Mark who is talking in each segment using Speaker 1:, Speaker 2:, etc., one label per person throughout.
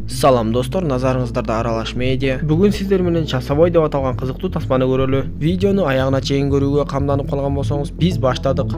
Speaker 1: Салам достор, назарыңыздарда Аралаш медиа. Бүгүн сиздер менен часовой деп аталган кызыктуу тасманы көрөлү. Видеону аягына чейин көрүүгө камданып калган болсоңуз, биз баштадык.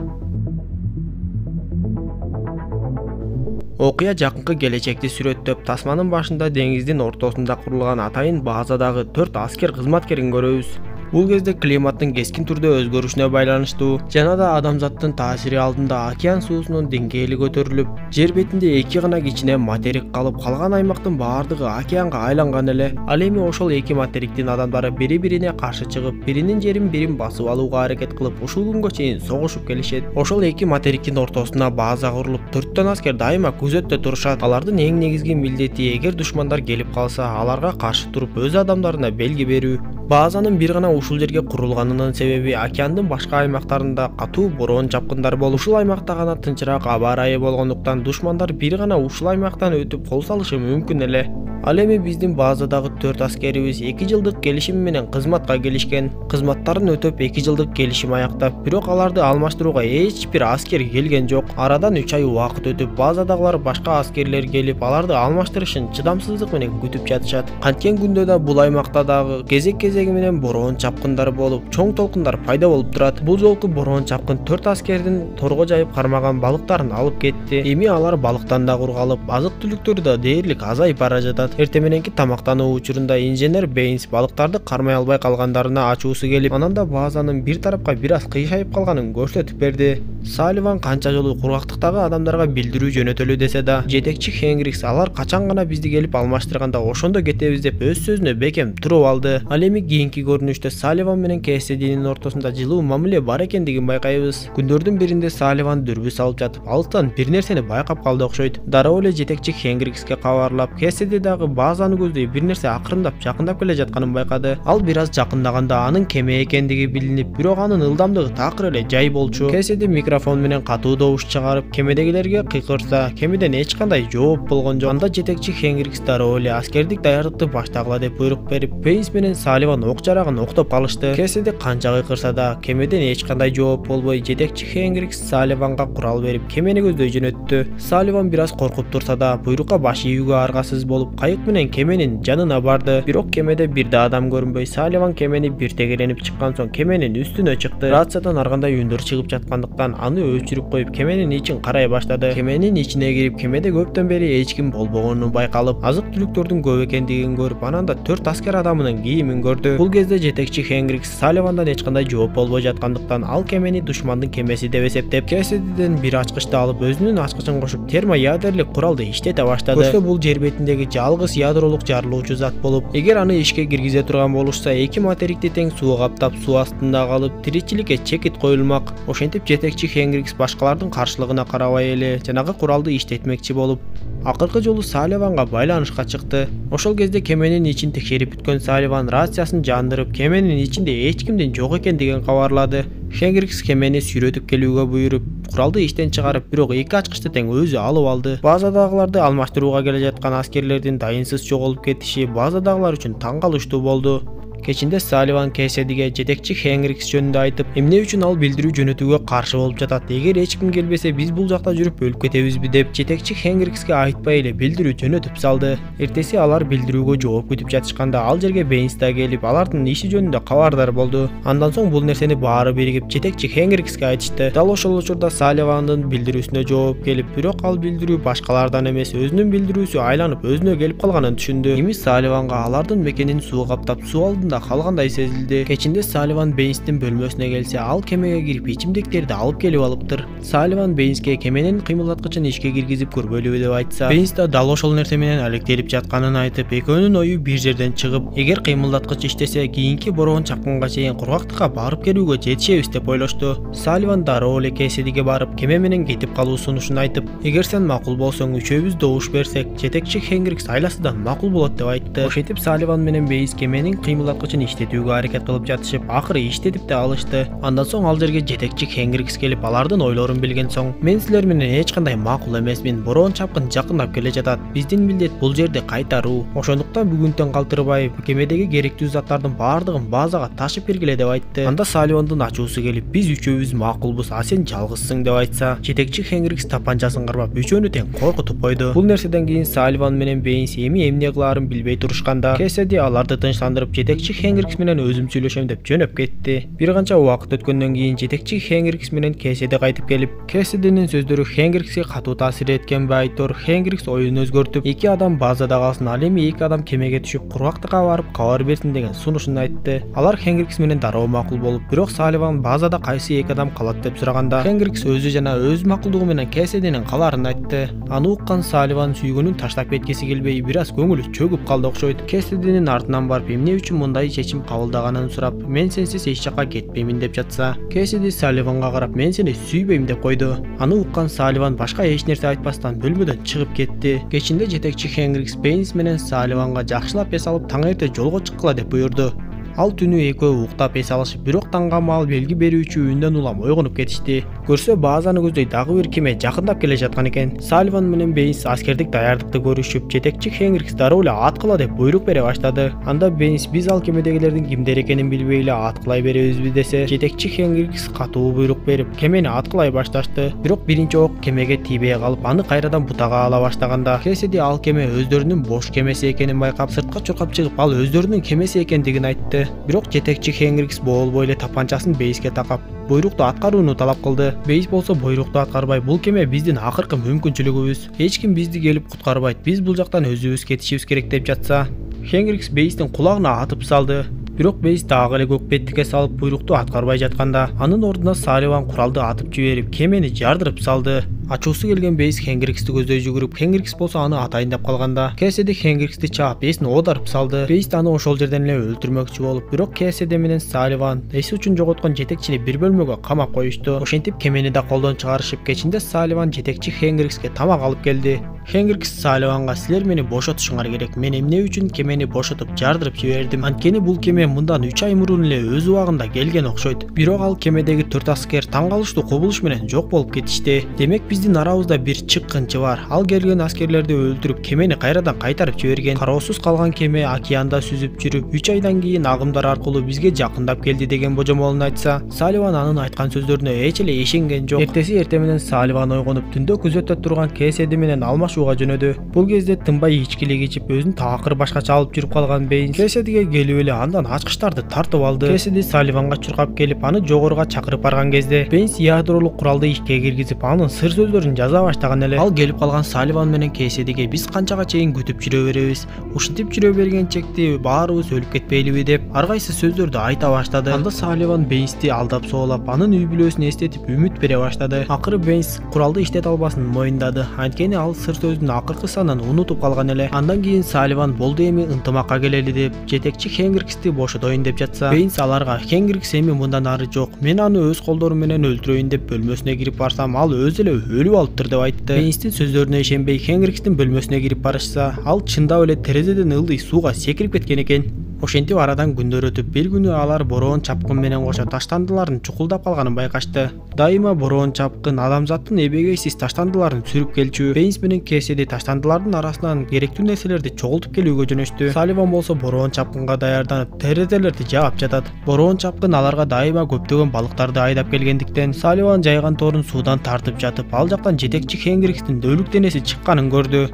Speaker 1: Окуя жакынкы келечекти сүрөттөп, тасманын башында деңиздин ортосунда курулган атайын базадагы 4 аскер кызматкерин көрөбүз. Бул кезде климаттын кескин түрдө өзгөрүшүнө байланыштуу жана да адамзаттын таасири алдында океан суусунун деңгээли көтөрүлүп, жер бетинде 2 гана кичине материк калып, калган аймактын баардыгы океанга айланган эле. Ал эми ошол 2 материктин адамдары бири-бирине каршы чыгып, биринин жерин бирин басып алууга аракет кылып, ушул күнгө чейин согушуп келишет. Ошол 2 материктин ортосуна база курулуп, 4 аскер дайыма күзөттө турушат. Алардын эң негизги милдети эгер душмандар келип калса, аларга каршы туруп, өз адамдарына белги берүү. Базанын бир гана ушул жерге курулганынын себеби океандын башка аймактарында катуу бороон чапкындар болуп, ушул аймакта гана тынчыраак аба ырайы болгондуктан душмандар бир гана ушул аймактан өтүп кол салышы мүмкүн эле. Ал эми биздин базадагы 4 аскерибиз 2 жылдык келишим менен кызматка келишкен. Кызматтарын өтөп 2 жылдык келишим аяктап, бирок аларды алмаштырууга эч бир аскер келген жок. Арадан 3 ай убакыт өтүп, базадагылар башка аскерлер келип, аларды алмаштырышын чыдамсыздык менен күтүп жатышат. Канткен күндө да бул аймакта дагы кезек-кезеги менен бороон чапкындар болуп, чоң толкундар пайда болуп турат. Бул жолку бороон чапкын 4 аскердин торго жайып кармаган балыктарын алып кетти. Эми алар балыктан да кургалып, азык-түлүктөрү да дээрлик азайып бара жатат. Эртең мененки тамактануу учурунда инженер Бейнс балыктарды кармай албай калгандарына ачуусу келип, анан да базанын бир тарапка бир аз кыйшайып калганын көрсөтүп берди. Салливан канча жолу кургактыктагы адамдарга билдирүү жөнөтөлү десе да, жетекчи Хенгрикс алар качан гана бизди келип алмаштырганда ошондо кетебиз деп өз сөзүнө бекем туруп алды. Ал эми кийинки көрүнүштө Салливан менен Кэссидинин ортосунда жылуу мамиле бар экендигин байкайбыз. Күндөрдүн биринде Салливан дүрбү салып жатып, алыстан бир нерсени байкап калды окшойт. Дароо эле жетекчи Хенгрикске кабарлап, Кэссиди дагы базаны көздөй бир нерсе акырындап жакындап келе жатканын байкады. Ал бир аз жакындаганда анын кеме экендиги билинип, бирок анын ылдамдыгы такыр эле жай болчу. Кэссиди микрофон менен катуу добуш чыгарып, кемедегилерге кыйкырса, кемеден эч кандай жооп болгон жок. Анда жетекчи Хенгрикс дароо эле аскердик даярдыкты баштагыла деп буйрук берип, Бейнс менен Салливан ок жарагын октоп калышты. Кэссиди канча кыйкырса да, кемеден эч кандай жооп болбой, жетекчи Хенгрикс Салливанга курал берип, кемени көздөй жөнөттү. Салливан бир аз коркуп турса да, буйрукка баш ийүүгө аргасыз болуп, кайык менен кеменин жанына барды. Бирок кемеде бир да адам көрүнбөй, Салливан кемени бир тегеренип чыккан соң кеменин үстүнө чыкты. Рациядан ар кандай үндөр чыгып жаткандыктан аны өчүрүп коюп, кеменин ичин карай баштады. Кеменин ичине кирип, кемеде көптөн бери эч ким болбогону байкалып, азык-түлүктөрдүн көп экендигин көрүп, анан да 4 аскер адамынын кийимин көрдү. Бул кезде жетекчи Хенгрикс Салливандан эч кандай жооп болбой жаткандыктан ал кемени душмандын кемеси деп эсептеп, Кэссидиден бир ачкычты алып, өзүнүн ачкычын кошуп, термоядерлик куралды иштете баштады. Көрсө бул жер бетиндеги жалгыз ядролук жарылуучу зат болуп, эгер аны ишке киргизе турган болушса, 2 материкти тең суу каптап, суу астында калып, тиричиликке чекит коюлмак. Ошентип жетекчи Хенгрикс башкалардын каршылыгына карабай эле жанагы куралды иштетмекчи болуп, акыркы жолу Салливанга байланышка чыкты. Ошол кезде кеменин ичин текшерип бүткөн Салливан рациясын жандырып, кеменин ичинде эч кимдин жок экендигин кабарлады. Хенгрикс кемени сүйрөтүп келүүгө буйруп, куралды иштен чыгарып, бирок 2 ачкычты тең өзү алып алды. Базадагыларды алмаштырууга келе жаткан аскерлердин дайынсыз жоголуп кетиши базадагылар үчүн таң калыштуу болду. Кечинде Салливан Кэссидиге жетекчи Хенгрикс жөнүндө айтып, эмне үчүн ал билдирүү жөнөтүүгө каршы болуп жатат, эгер эч ким келбесе биз бул жакта жүрүп өлүп кетебизби деп жетекчи Хенгрикске айтпай эле билдирүү жөнөтүп салды. Эртеси алар билдирүүгө жооп күтүп жатышканда ал жерге Бейнс да келип, алардын иши жөнүндө кабардар болду. Андан соң бул нерсени баары биригип жетекчи Хенгрикске айтышты. Дал ошол учурда Салливандын билдирүүсүнө жооп келип, бирок ал билдирүү башкалардан эмес, өзүнүн билдирүүсү айланып өзүнө келип калганын түшүндү. Эми Салливанга алардын мекенин суу каптап, суу алдында калгандай сезилди. Кечинде Салливан Бейнстин бөлмөсүнө келсе, ал кемеге кирип ичимдиктерди алып келип алыптыр. Салливан Бейнске кеменин кыймылдаткычын ишке киргизип көрбөлүбү деп айтса, Бейнс да дал ошол нерсе менен алектелип жатканын айтып, экөөнүн ою бир жерден чыгып, эгер кыймылдаткыч иштесе, кийинки бороон чапкынга чейин кургактыкка барып келүүгө жетишебиз деп ойлошту. Салливан дароо эле Кэссидиге барып, кеме менен кетип калуу сунушун айтып, эгер сен макул болсоң, үчөөбүз добуш берсек, жетекчи Хенгрикс айласыдан макул болот деп айтты. Ошентип Салливан менен Бейнс кеменин кыймылдаткычын коркуткучун иштетүүгө аракет кылып жатышып, акыры иштетип да алышты. Андан соң ал жерге жетекчи Хендрикс келип, алардын ойлорун билген соң, мен силер менен эч кандай макул эмесмин. Бороон чапкын жакындап келе жатат. Биздин милдет бул жерди кайтаруу. Ошондуктан бүгүнтөн калтырбай, кемедеги керектүү заттардын баардыгын базага ташып бергиле деп айтты. Анда Салливандын ачуусу келип, биз үчөөбүз макулбуз, а сен жалгызсың деп айтса, жетекчи Хендрикс тапанчасын кармап, үчөөнү тең коркутуп койду. Бул нерседен кийин Салливан менен Бейнс эми эмне кылаарын билбей турушканда, Кэссиди аларды тынчтандырып, жетекчи Хендрикс менен өзүм сүйлөшөм деп жөнөп кетти. Бир канча убакыт өткөндөн кийин жетекчи Хендрикс менен Кэссиди кайтып келип, Кэссидинин сөздөрү Хендрикске катуу таасир эткенби айтор, Хендрикс оюн өзгөртүп, эки адам базада калсын, ал эми эки адам кемеге түшүп, кургактыкка барып кабар берсин деген сунушун айтты. Алар Хендрикс менен дароо макул болуп, бирок Салливан базада кайсы эки адам калат деп сураганда, Хендрикс өзү жана өз макулдугу менен Кэссидинин калаарын айтты. Аны уккан Салливан сүйгөнүн таштап кеткиси келбей, бир аз көңүлү чөгүп калды окшойт. Кэссидинин артынан барып, эмне үчүн мындай чечим кабылдаганын сурап, мен сенсиз эч жакка кетпеймин деп жатса, Кэссиди Салливанга карап, мен сени сүйбөйм деп койду. Аны уккан Салливан башка эч нерсе айтпастан бөлмөдөн чыгып кетти. Кечинде жетекчи Хендрикс Бейнс менен Салливанга жакшылап эс алып, таң эрте жолго чыккыла деп буйрду. Ал түнү экөө уктап эс алышып, бирок таңга маал белги берүүчү үндөн улам ойгонуп кетишти. Көрсө базаны көздөй дагы бир кеме жакындап келе жаткан экен. Салливан менен Бейнс аскердик даярдыкты көрүшүп, жетекчи Хендрикс дароо эле аткыла деп буйрук бере баштады. Анда Бейнс биз ал кемедегилердин кимдер экенин билбей эле аткылай беребизби десе, жетекчи Хендрикс катуу буйрук берип, кемени аткылай башташты. Бирок биринчи ок кемеге тийбей калып, аны кайрадан бутага ала баштаганда, Кэссиди ал кеме өздөрүнүн бош кемеси экенин байкап, сыртка чуркап чыгып, ал өздөрүнүн кемеси экендигин айтты. Бирок жетекчи Хендрикс болбой эле тапанчасын Бейнске такап, буйрукту аткарууну талап кылды. Бейнс болсо буйрукту аткарбай, бул кеме биздин акыркы мүмкүнчүлүгүбүз. Эч ким бизди келип куткарбайт. Биз бул жактан өзүбүз кетишибиз керек деп жатса, Хендрикс Бейнстин кулагына атып салды. Бирок Бейнс дагы эле көк беттикке салып буйрукту аткарбай жатканда, анын ордуна Салливан куралды атып жиберип, кемени жардырып салды. Ачуусу келген Бейнс Хендриксти көздөй жүгүрүп, Хендрикс болсо аны атайын деп калганда, Кэссиди Хендриксти чаап, эсин оодарып салды. Бейнс аны ошол жерден эле өлтүрмөкчү болуп, бирок Кэссиди менен Салливан эси үчүн жоготкон жетекчини бир бөлмөгө камап коюшту. Ошентип кемени да колдон чыгарышып, кечинде Салливан жетекчи Хендрикске тамак алып келди. Хендрикс Салливанга, силер мени бошотушуңар керек. Мен эмне үчүн кемени бошотуп жардырып жибердим. Анткени бул кеме мындан 3 ай мурун эле өз убагында келген окшойт. Бирок ал кемедеги 4 аскер таң калыштуу кубулуш менен жок болуп кетишти. Демек биздин арабызда бир чыккынчы бар. Ал келген аскерлерди өлтүрүп, кемени кайрадан кайтарып жиберген. Кароосуз калган кеме океанда сүзүп жүрүп, 3 айдан кийин агымдар аркылуу бизге жакындап келди деген божомолун айтса, Салливан анын айткан сөздөрүнө эч эле ишенген жок. Эртеси менен Салливан ойгонуп, түндө күзөттө турган Кэссиди менен алмашууга жөнөдү. Бул кезде тынбай ичкилик ичип, өзүн такыр башкача алып жүрүп калган Бейнс Кэссидиге келип эле андан ачкычтарды тартып алды. Кэссиди Салливанга чуркап келип, аны жогоруга чакырып барган кезде, Бейнс ядролук куралды ишке киргизип, анын сыр сөздөрүн жаза баштаган эле. Ал келип калган Салливан менен Кэссидиге, биз канчага чейин күтүп жүрө беребиз? Ушинтип жүрө берген чекти баарыбыз өлүп кетпейлиби деп ар кайсы сөздөрдү айта баштады. Анда Салливан Бейнсти алдап соолап, анын үй бүлөсүн эстетип үмүт бере баштады. Акыры Бейнс куралды иштете албасын моюндады. Анткени ал сыр сөздүн акыркы санын унутуп калган эле. Андан кийин Салливан болду эми ынтымакка келели деп, жетекчи Хендриксти бошотоюн деп жатса, Бейнс аларга, Хендрикс эми мындан ары жок, мен аны өз колдорум менен өлтүрөйүн деп бөлмөсүнө кирип барсам, ал өзү эле өлүп алыптыр деп айтты. Бейнстин сөздөрүнө ишенбей Хендрикстин бөлмөсүнө кирип барышса, ал чындап эле терезеден ылдый сууга секирип кеткен экен. Ошентип арадан күндөр өтүп, бир күнү алар бороон чапкын менен кошо таштандылардын чукулдап калганын байкашты. Дайыма бороон чапкын адамзаттын эбегейсиз таштандыларын сүрүп келчү. Бейнс менен Кэссиди таштандылардын арасынан керектүү нерселерди чогултуп келүүгө жөнөштү. Салливан болсо бороон чапкынга даярданып, терезелерди жаап жатат. Бороон чапкын аларга дайыма көптөгөн балыктарды айдап келгендиктен, Салливан жайган торун суудан тартып жатып, ал жактан жетекчи Хендрикстин өлүк денеси чыкканын көрдү.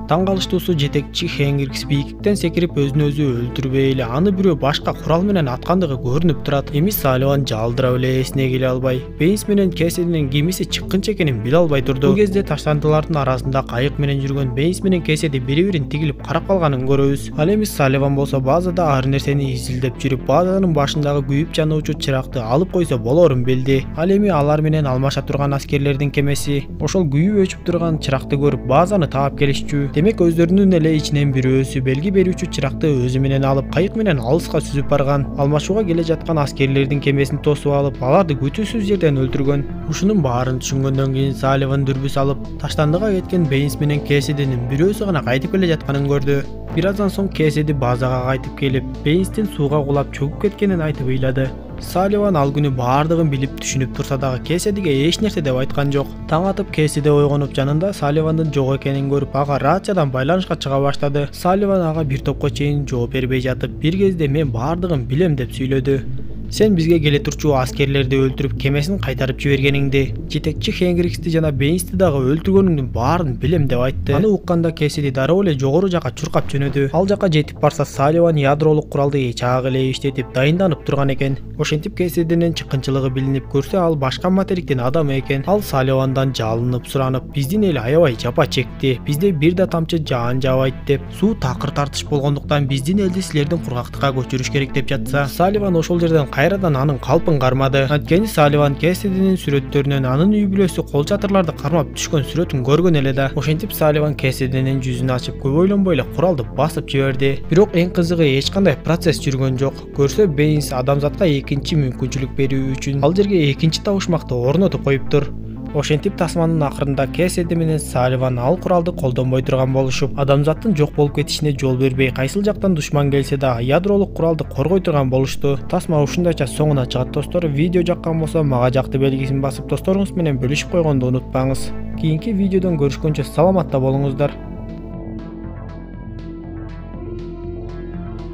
Speaker 1: Таң калыштуусу, жетекчи Хендрикс бийиктиктен секирип өзүн өзү өлтүрбөй эле аны бирөө башка курал менен аткандыгы көрүнүп турат. Эми Салливан жалдырап эле эсине келе албай, Бейнс менен Кэссидинин кемиси чыккынча экенин биле албай турду. Бул кезде таштандылардын арасында кайык менен жүргөн Бейнс менен Кэссиди бири-бирин тигилип карап калганын көрөбүз. Ал эми Салливан болсо базада ар нерсени изилдеп жүрүп, базанын башындагы күйүп жануучу чыракты алып койсо болорун билди. Ал эми алар менен алмаша турган аскерлердин кемеси ошол күйүп өчүп турган чыракты көрүп базаны таап келишчү. Демек өздөрүнүн эле ичинен бирөөсү белги берүүчү чыракты өзү менен алып кайык менен алыска сүзүп барган. Алмашууга келе жаткан аскерлердин кемесин тосуп алып, аларды күтүүсүз жерден өлтүргөн. Ушунун баарын түшүнгөндөн кийин Салливан дүрбү салып, таштандыга кеткен Бейнс менен Кэссидинин бирөөсү гана кайтып келе жатканын көрдү. Бир аздан соң Кэссиди базага кайтып келип, Бейнстин сууга кулап чөгүп кеткенин айтып ыйлады. Салливан ал күнү баардыгын билип түшүнүп турса дагы Кэссидиге эч нерсе деп айткан жок. Таң атып Кэссиди ойгонуп жанында Салливандын жок экенин көрүп, ага рациядан байланышка чыга баштады. Салливан ага бир топко чейин жооп бербей жатып, бир кезде мен баардыгын билем деп сүйлөдү. Сен бизге келе турчу аскерлерди өлтүрүп, кемесин кайтарып жибергениңди, жетекчи Хендриксти жана Бейнсти дагы өлтүргөнүңдүн баарын билем деп айтты. Аны укканда Кэссиди дароо эле жогору жака чуркап жөнөдү. Ал жака жетип барса, Салливан ядролук куралды чак эле иштетип дайынданып турган экен. Ошентип Кэссидинин чыккынчылыгы билинип, көрсө ал башка материктин адамы экен. Ал Салливандан жалынып суранып, биздин эл аябай жапа чекти, бизде бир да тамчы жаан жабайт деп, суу такыр тартыш болгондуктан биздин элди силердин кургактыкка көчүрүш керек деп жатса, Салливан ошол жерден кайрадан анын калпын кармады. Анткени Салливан Кэссидинин сүрөттөрүнөн анын үй бүлөсү кол чатырларды кармап түшкөн сүрөтүн көргөн эле да. Ошентип Салливан Кэссидинин жүзүн ачып, көп ойлонбой эле куралды басып жиберди. Бирок эң кызыгы, эч кандай процесс жүргөн жок. Көрсө Бейнс адамзатка экинчи мүмкүнчүлүк берүү үчүн ал жерге экинчи табышмакты орнотуп коюптур. Ошентип тасманын акырында Кэссиди менен Салливан ал куралды колдонбой турган болушуп, адамзаттын жок болуп кетишине жол бербей, кайсыл жактан душман келсе да ядролук куралды коргой турган болушту. Тасма ушундайча соңуна чыгат достор. Видео жаккан болсо мага жакты белгисин басып, досторуңуз менен бөлүшүп койгонду унутпаңыз. Кийинки видеодон көрүшкөнчө саламатта болуңуздар.